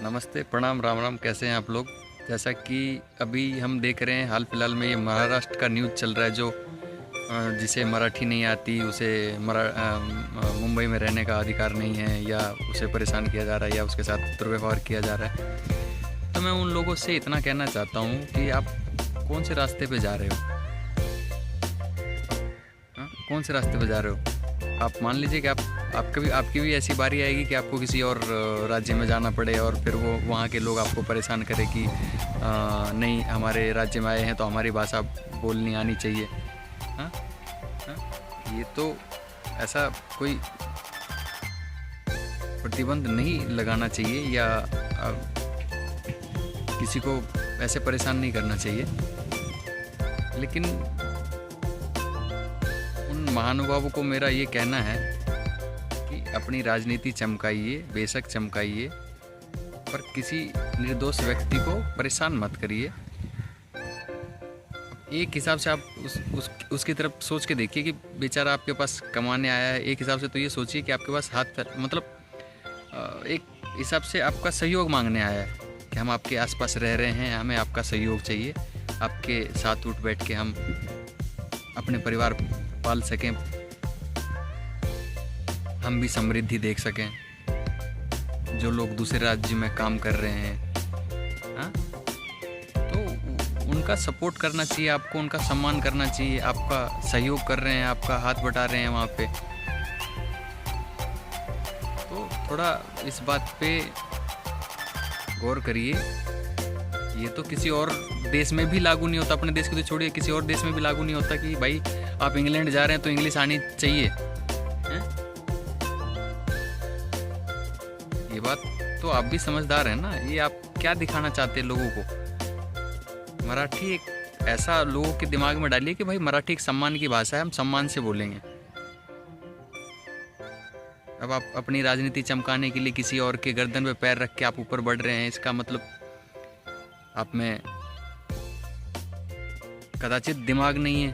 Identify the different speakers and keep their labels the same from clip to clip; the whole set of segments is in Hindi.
Speaker 1: नमस्ते, प्रणाम, राम राम। कैसे हैं आप लोग? जैसा कि अभी हम देख रहे हैं, हाल फिलहाल में ये महाराष्ट्र का न्यूज़ चल रहा है। जो जिसे मराठी नहीं आती उसे मुंबई में रहने का अधिकार नहीं है, या उसे परेशान किया जा रहा है, या उसके साथ दुर्व्यवहार किया जा रहा है। तो मैं उन लोगों से इतना कहना चाहता हूँ कि आप कौन से रास्ते पे जा रहे हो? कौन से रास्ते पे जा रहे हो? आप मान लीजिए कि आपकी भी ऐसी बारी आएगी कि आपको किसी और राज्य में जाना पड़े, और फिर वो वहाँ के लोग आपको परेशान करें कि नहीं, हमारे राज्य में आए हैं तो हमारी भाषा बोलनी आनी चाहिए। हाँ हाँ, ये तो ऐसा कोई प्रतिबंध नहीं लगाना चाहिए, या किसी को ऐसे परेशान नहीं करना चाहिए। लेकिन उन महानुभावों को मेरा ये कहना है कि अपनी राजनीति चमकाइए, बेशक चमकाइए, पर किसी निर्दोष व्यक्ति को परेशान मत करिए। एक हिसाब से आप उसकी तरफ सोच के देखिए कि बेचारा आपके पास कमाने आया है। एक हिसाब से तो ये सोचिए कि आपके पास मतलब एक हिसाब से आपका सहयोग मांगने आया है कि हम आपके आसपास रह रहे हैं, हमें आपका सहयोग चाहिए, आपके साथ उठ बैठ के हम अपने परिवार पाल सकें, हम भी समृद्धि देख सकें। जो लोग दूसरे राज्य में काम कर रहे हैं, हाँ, तो उनका सपोर्ट करना चाहिए आपको, उनका सम्मान करना चाहिए। आपका सहयोग कर रहे हैं, आपका हाथ बटा रहे हैं वहाँ पे, तो थोड़ा इस बात पे गौर करिए। ये तो किसी और देश में भी लागू नहीं होता, अपने देश को तो छोड़िए, किसी और देश में भी लागू नहीं होता कि भाई आप इंग्लैंड जा रहे हैं तो इंग्लिश आनी चाहिए। हैं? ये बात तो आप भी समझदार हैं ना। ये आप क्या दिखाना चाहते हैं लोगों को? मराठी एक ऐसा लोगों के दिमाग में डालिए कि भाई मराठी एक सम्मान की भाषा है, हम सम्मान से बोलेंगे। अब आप अपनी राजनीति चमकाने के लिए किसी और के गर्दन पे पैर रख के आप ऊपर बढ़ रहे हैं, इसका मतलब आप में कदाचित दिमाग नहीं है,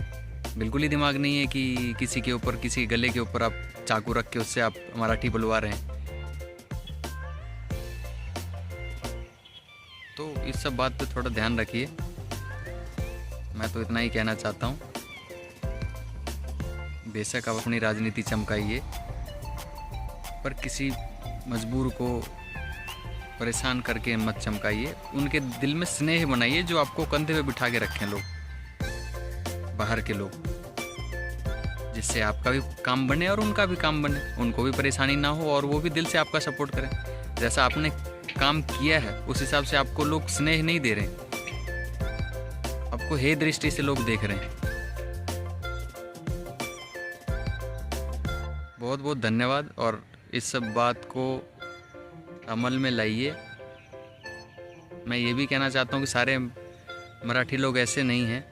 Speaker 1: बिल्कुल ही दिमाग नहीं है कि किसी के ऊपर, किसी गले के ऊपर आप चाकू रख के उससे आप मराठी बुलवा रहे हैं। तो इस सब बात पे थोड़ा ध्यान रखिए। मैं तो इतना ही कहना चाहता हूँ। बेशक आप अपनी राजनीति चमकाइए, पर किसी मजबूर को परेशान करके मत चमकाइए। उनके दिल में स्नेह बनाइए, जो आपको कंधे पे बिठा के रखें लोग, बाहर के लोग, जिससे आपका भी काम बने और उनका भी काम बने, उनको भी परेशानी ना हो और वो भी दिल से आपका सपोर्ट करें। जैसा आपने काम किया है उस हिसाब से आपको लोग स्नेह नहीं दे रहे, आपको हे दृष्टि से लोग देख रहे हैं। बहुत बहुत धन्यवाद, और इस सब बात को अमल में लाइए। मैं ये भी कहना चाहता हूँ कि सारे मराठी लोग ऐसे नहीं हैं।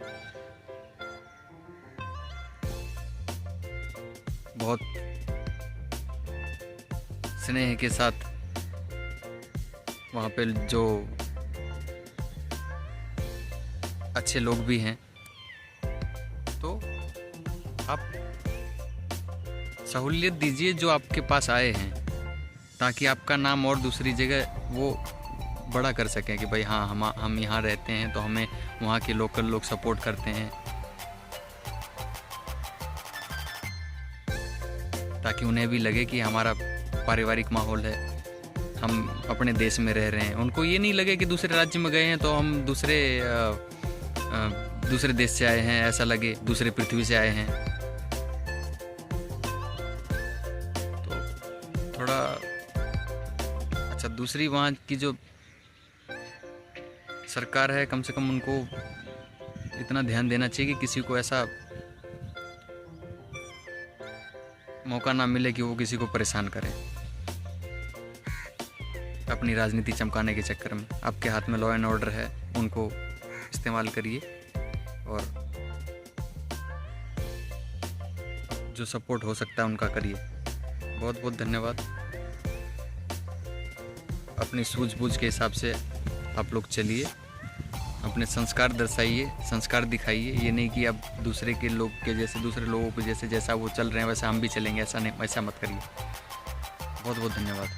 Speaker 1: बहुत स्नेह के साथ वहाँ पे जो अच्छे लोग भी हैं, तो आप सहूलियत दीजिए जो आपके पास आए हैं, ताकि आपका नाम और दूसरी जगह वो बड़ा कर सकें कि भाई हाँ, हम यहाँ रहते हैं तो हमें वहाँ के लोकल लोग सपोर्ट करते हैं, ताकि उन्हें भी लगे कि हमारा पारिवारिक माहौल है, हम अपने देश में रह रहे हैं। उनको ये नहीं लगे कि दूसरे राज्य में गए हैं तो हम दूसरे देश से आए हैं, ऐसा लगे दूसरे पृथ्वी से आए हैं। तो थोड़ा अच्छा, दूसरी वहाँ की जो सरकार है, कम से कम उनको इतना ध्यान देना चाहिए कि किसी को ऐसा मौका ना मिले कि वो किसी को परेशान करें अपनी राजनीति चमकाने के चक्कर में। आपके हाथ में लॉ एंड ऑर्डर है, उनको इस्तेमाल करिए, और जो सपोर्ट हो सकता है उनका करिए। बहुत बहुत धन्यवाद। अपनी सूझबूझ के हिसाब से आप लोग चलिए, अपने संस्कार दर्शाइए, संस्कार दिखाइए। ये नहीं कि आप दूसरे के लोग के जैसे, दूसरे लोगों के जैसे जैसा वो चल रहे हैं वैसा हम भी चलेंगे, ऐसा नहीं, ऐसा मत करिए। बहुत बहुत धन्यवाद।